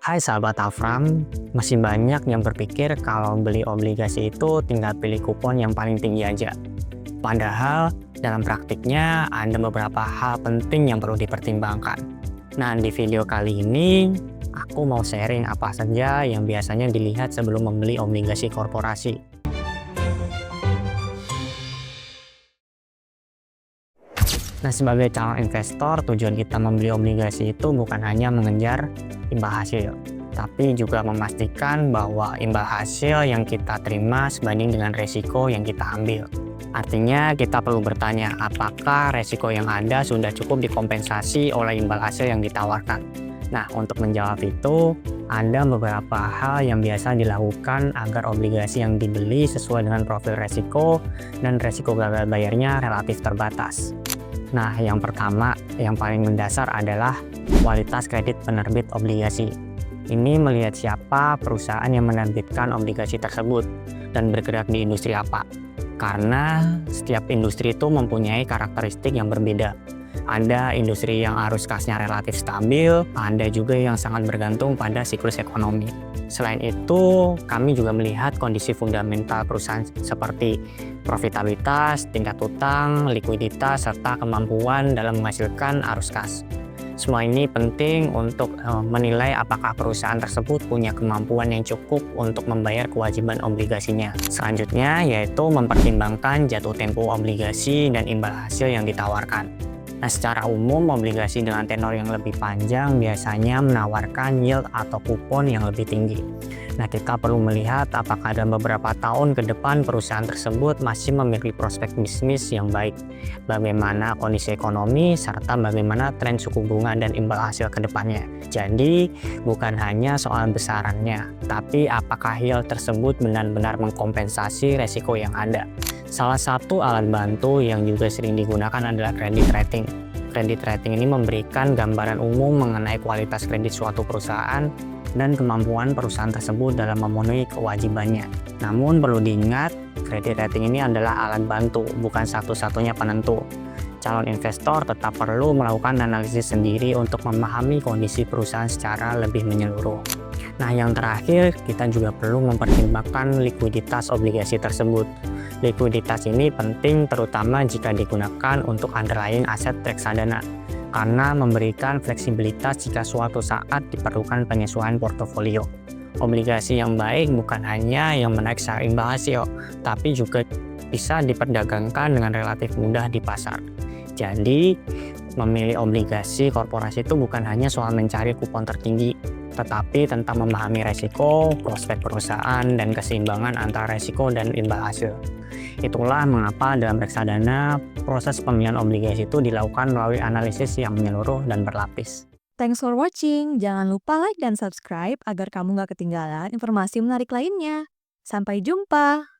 Hai sahabat Afram, masih banyak yang berpikir kalau beli obligasi itu tinggal pilih kupon yang paling tinggi aja. Padahal dalam praktiknya ada beberapa hal penting yang perlu dipertimbangkan. Nah, di video kali ini aku mau sharing apa saja yang biasanya dilihat sebelum membeli obligasi korporasi. Nah, sebagai calon investor, tujuan kita membeli obligasi itu bukan hanya mengejar imbal hasil, tapi juga memastikan bahwa imbal hasil yang kita terima sebanding dengan resiko yang kita ambil. Artinya, kita perlu bertanya apakah resiko yang ada sudah cukup dikompensasi oleh imbal hasil yang ditawarkan. Nah, untuk menjawab itu, ada beberapa hal yang biasa dilakukan agar obligasi yang dibeli sesuai dengan profil resiko dan resiko gagal bayarnya relatif terbatas. Nah, yang pertama, yang paling mendasar adalah kualitas kredit penerbit obligasi. Ini melihat siapa perusahaan yang menerbitkan obligasi tersebut dan bergerak di industri apa. Karena setiap industri itu mempunyai karakteristik yang berbeda. Ada industri yang arus kasnya relatif stabil, ada juga yang sangat bergantung pada siklus ekonomi. Selain itu, kami juga melihat kondisi fundamental perusahaan seperti profitabilitas, tingkat utang, likuiditas, serta kemampuan dalam menghasilkan arus kas. Semua ini penting untuk menilai apakah perusahaan tersebut punya kemampuan yang cukup untuk membayar kewajiban obligasinya. Selanjutnya yaitu mempertimbangkan jatuh tempo obligasi dan imbal hasil yang ditawarkan. Nah, secara umum obligasi dengan tenor yang lebih panjang biasanya menawarkan yield atau kupon yang lebih tinggi. Nah, kita perlu melihat apakah dalam beberapa tahun ke depan perusahaan tersebut masih memiliki prospek bisnis yang baik, bagaimana kondisi ekonomi, serta bagaimana tren suku bunga dan imbal hasil ke depannya. Jadi, bukan hanya soal besarannya, tapi apakah yield tersebut benar-benar mengkompensasi resiko yang ada. Salah satu alat bantu yang juga sering digunakan adalah credit rating. Credit rating ini memberikan gambaran umum mengenai kualitas kredit suatu perusahaan dan kemampuan perusahaan tersebut dalam memenuhi kewajibannya. Namun perlu diingat, credit rating ini adalah alat bantu, bukan satu-satunya penentu. Calon investor tetap perlu melakukan analisis sendiri untuk memahami kondisi perusahaan secara lebih menyeluruh. Nah, yang terakhir, kita juga perlu mempertimbangkan likuiditas obligasi tersebut. Likuiditas ini penting terutama jika digunakan untuk underlying aset reksadana, karena memberikan fleksibilitas jika suatu saat diperlukan penyesuaian portofolio. Obligasi yang baik bukan hanya yang menaik secara imbal hasil, tapi juga bisa diperdagangkan dengan relatif mudah di pasar. Jadi, memilih obligasi korporasi itu bukan hanya soal mencari kupon tertinggi, tetapi tentang memahami resiko, prospek perusahaan, dan keseimbangan antara resiko dan imbal hasil. Itulah mengapa dalam reksadana, proses pemilihan obligasi itu dilakukan melalui analisis yang menyeluruh dan berlapis. Thanks for watching. Jangan lupa like dan subscribe agar kamu nggak ketinggalan informasi menarik lainnya. Sampai jumpa!